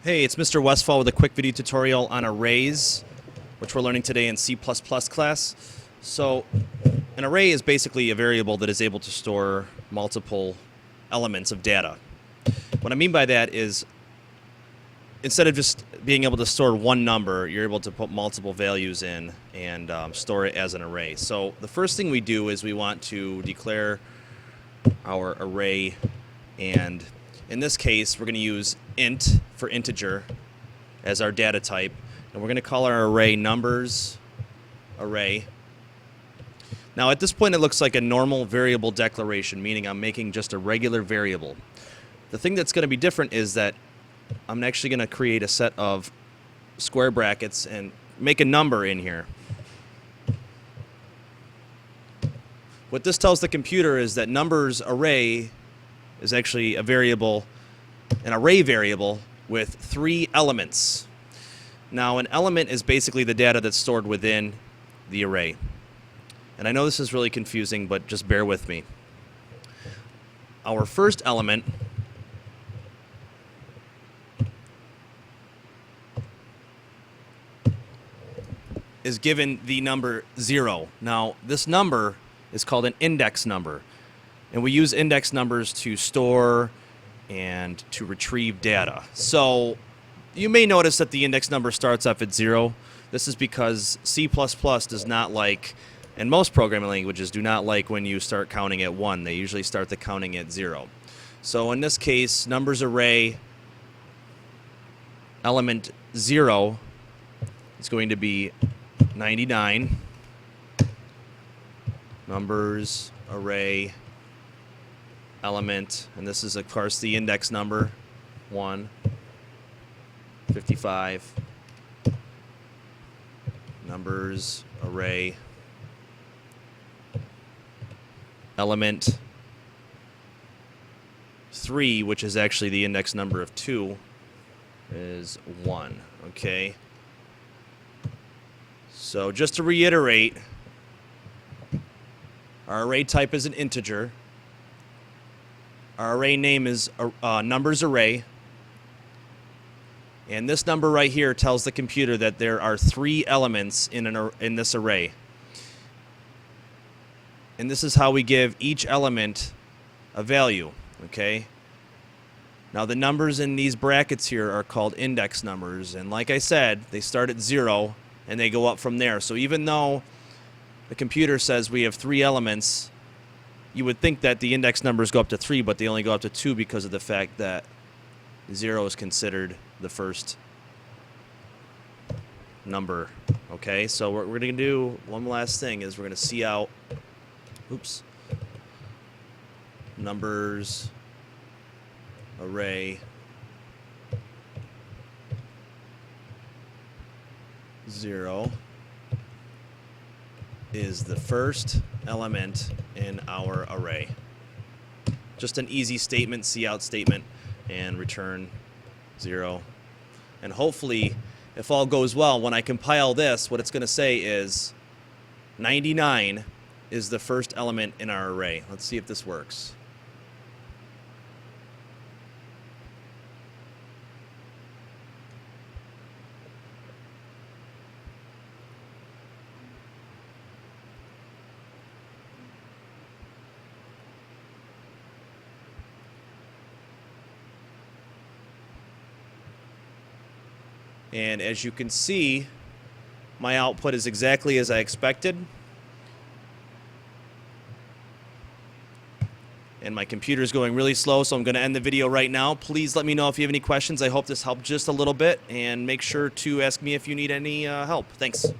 Hey, it's Mr. Westfall with a quick video tutorial on arrays, which we're learning today in C++ class. So an array is basically a variable that is able to store multiple elements of data. What I mean by that is instead of just being able to store one number, you're able to put multiple values in and store it as an array. So the first thing we do is we want to declare our array, and in this case we're going to use int for integer as our data type, and we're going to call our array numbers array. Now at this point it looks like a normal variable declaration, meaning I'm making just a regular variable. The thing that's going to be different is that I'm actually going to create a set of square brackets and make a number in here. What this tells the computer is that numbers array is actually a variable, an array variable with 3 elements. Now an element is basically the data that's stored within the array. And I know this is really confusing, but just bear with me. Our first element is given the number 0. Now this number is called an index number, and we use index numbers to store and to retrieve data. So you may notice that the index number starts off at 0. This is because C++ does not like, and most programming languages do not like when you start counting at 1. They usually start the counting at 0. So in this case, numbers array element 0 is going to be 99. Numbers array element, and this is of course the index number 1, 55. Numbers array element 3, which is actually the index number of 2, is 1. Okay. So just to reiterate, our array type is an integer. Our array name is numbers array. And this number right here tells the computer that there are 3 elements in this array. And this is how we give each element a value. Okay? Now the numbers in these brackets here are called index numbers. And like I said, they start at 0 and they go up from there. So even though the computer says we have 3 elements, you would think that the index numbers go up to 3, but they only go up to 2 because of the fact that 0 is considered the first number. Okay, so what we're going to do, one last thing, is we're going to see out, numbers array 0 is the first element in our array. Just an easy statement, cout statement, and return 0. And hopefully, if all goes well, when I compile this, what it's going to say is 99 is the first element in our array. Let's see if this works. And as you can see, my output is exactly as I expected. And my computer is going really slow, so I'm going to end the video right now. Please let me know if you have any questions. I hope this helped just a little bit, and make sure to ask me if you need any help. Thanks.